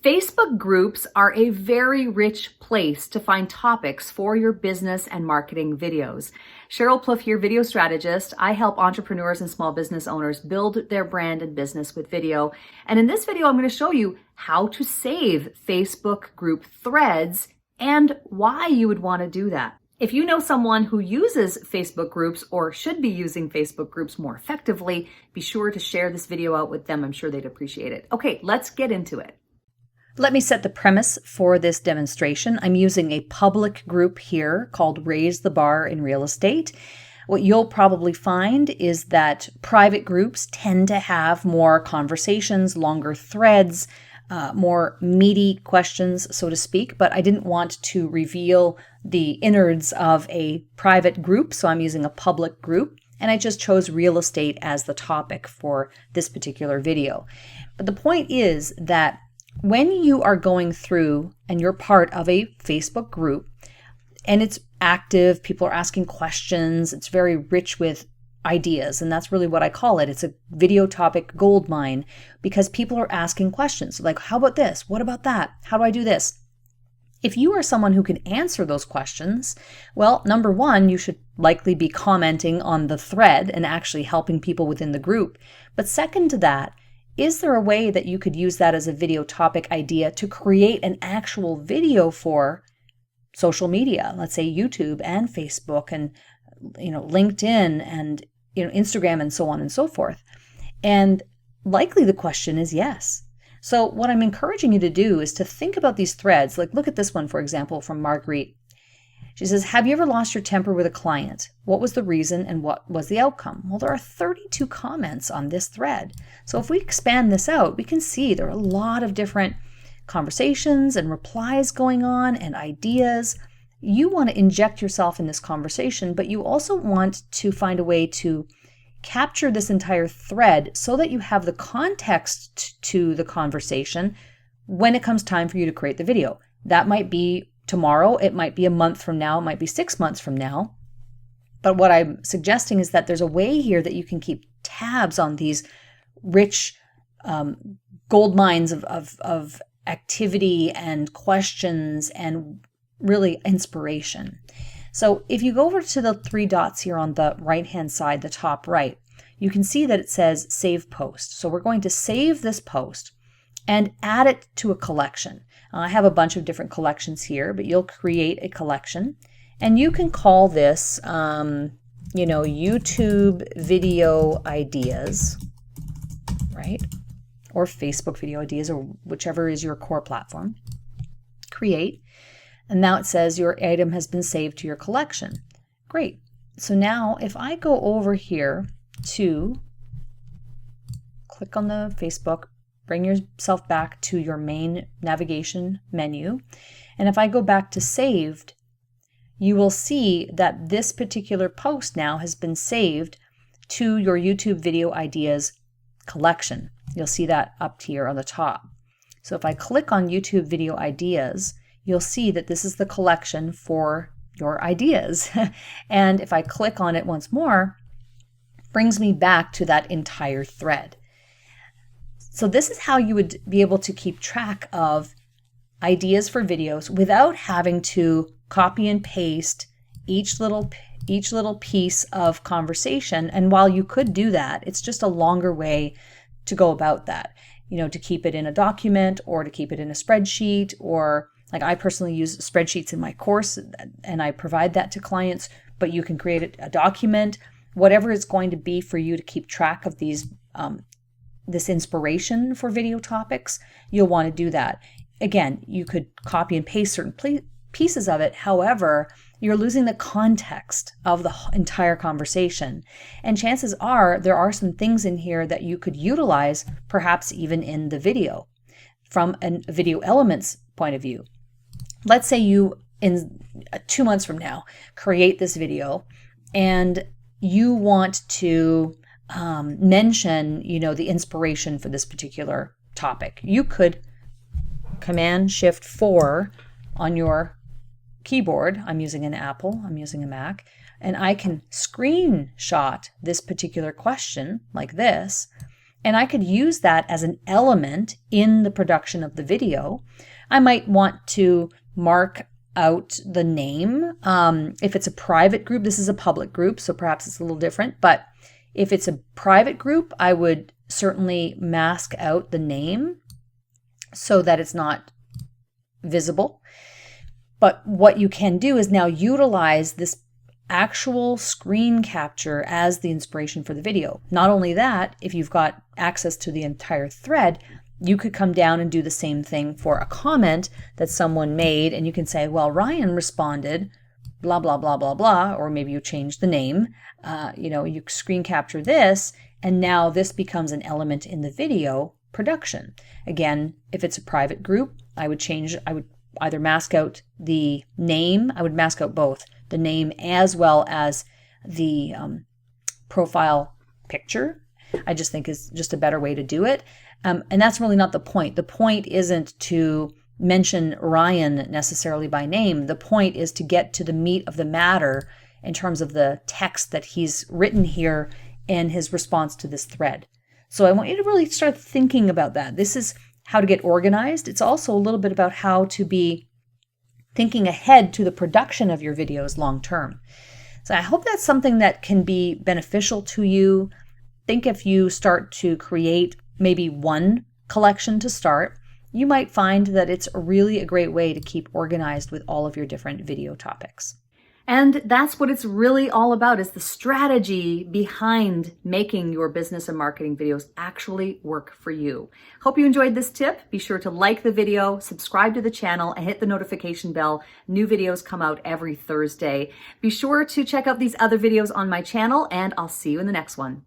Facebook groups are a very rich place to find topics for your business and marketing videos. Cheryl Plouffe here, video strategist. I help entrepreneurs and small business owners build their brand and business with video. And in this video, I'm going to show you how to save Facebook group threads and why you would want to do that. If you know someone who uses Facebook groups or should be using Facebook groups more effectively, be sure to share this video out with them. I'm sure they'd appreciate it. Okay, let's get into it. Let me set the premise for this demonstration. I'm using a public group here called Raise the Bar in Real Estate. What you'll probably find is that private groups tend to have more conversations, longer threads, more meaty questions, so to speak, but I didn't want to reveal the innards of a private group, so I'm using a public group, and I just chose real estate as the topic for this particular video. But the point is that when you are going through and you're part of a Facebook group and it's active, people are asking questions, it's very rich with ideas, and that's really what I call it. It's a video topic gold mine because people are asking questions like, how about this? What about that? How do I do this? If you are someone who can answer those questions, well, number one, you should likely be commenting on the thread and actually helping people within the group. But second to that, is there a way that you could use that as a video topic idea to create an actual video for social media, let's say YouTube and Facebook and LinkedIn and Instagram and so on and so forth? And likely the question is yes. So what I'm encouraging you to do is to think about these threads. Like look at this one, for example, from Marguerite. She says, have you ever lost your temper with a client? What was the reason and what was the outcome? Well, there are 32 comments on this thread. So if we expand this out, we can see there are a lot of different conversations and replies going on and ideas. You want to inject yourself in this conversation, but you also want to find a way to capture this entire thread so that you have the context to the conversation when it comes time for you to create the video. That might be tomorrow, it might be a month from now, it might be 6 months from now. But what I'm suggesting is that there's a way here that you can keep tabs on these rich gold mines of activity and questions and really inspiration. So if you go over to the 3 dots here on the right-hand side, the top right, you can see that it says Save Post. So we're going to save this post and add it to a collection. I have a bunch of different collections here, but you'll create a collection and you can call this, YouTube video ideas, right? Or Facebook video ideas, or whichever is your core platform. Create. And now it says your item has been saved to your collection. Great. So now if I go over here to click on the Facebook, bring yourself back to your main navigation menu. And if I go back to saved, you will see that this particular post now has been saved to your YouTube video ideas collection. You'll see that up here on the top. So if I click on YouTube video ideas, you'll see that this is the collection for your ideas. And if I click on it once more, it brings me back to that entire thread. So this is how you would be able to keep track of ideas for videos without having to copy and paste each little piece of conversation. And while you could do that, it's just a longer way to go about that, to keep it in a document or to keep it in a spreadsheet, or like I personally use spreadsheets in my course and I provide that to clients, but you can create a document, whatever it's going to be for you to keep track of these this inspiration for video topics. You'll want to do that. Again, you could copy and paste certain pieces of it. However, you're losing the context of the entire conversation. And chances are there are some things in here that you could utilize, perhaps even in the video, from a video elements point of view. Let's say you, in 2 months from now, create this video and you want to mention, the inspiration for this particular topic. You could Command-Shift-4 on your keyboard. I'm using an Apple, I'm using a Mac, and I can screenshot this particular question like this, And I could use that as an element in the production of the video. I might want to mark out the name. If it's a private group, this is a public group, so perhaps it's a little different. But if it's a private group, I would certainly mask out the name so that it's not visible. But what you can do is now utilize this actual screen capture as the inspiration for the video. Not only that, if you've got access to the entire thread, you could come down and do the same thing for a comment that someone made, and you can say, well, Ryan responded, blah, blah, blah, blah, blah, or maybe you change the name, you screen capture this, and now this becomes an element in the video production. Again, if it's a private group, I would either mask out the name, I would mask out both, the name as well as the profile picture. I just think is just a better way to do it. And that's really not the point. The point isn't to mention Ryan necessarily by name. The point is to get to the meat of the matter in terms of the text that he's written here and his response to this thread. So I want you to really start thinking about that. This is how to get organized. It's also a little bit about how to be thinking ahead to the production of your videos long term. So I hope that's something that can be beneficial to you. Think if you start to create maybe one collection to start, you might find that it's really a great way to keep organized with all of your different video topics. And that's what it's really all about, is the strategy behind making your business and marketing videos actually work for you. Hope you enjoyed this tip. Be sure to like the video, subscribe to the channel, and hit the notification bell. New videos come out every Thursday. Be sure to check out these other videos on my channel, and I'll see you in the next one.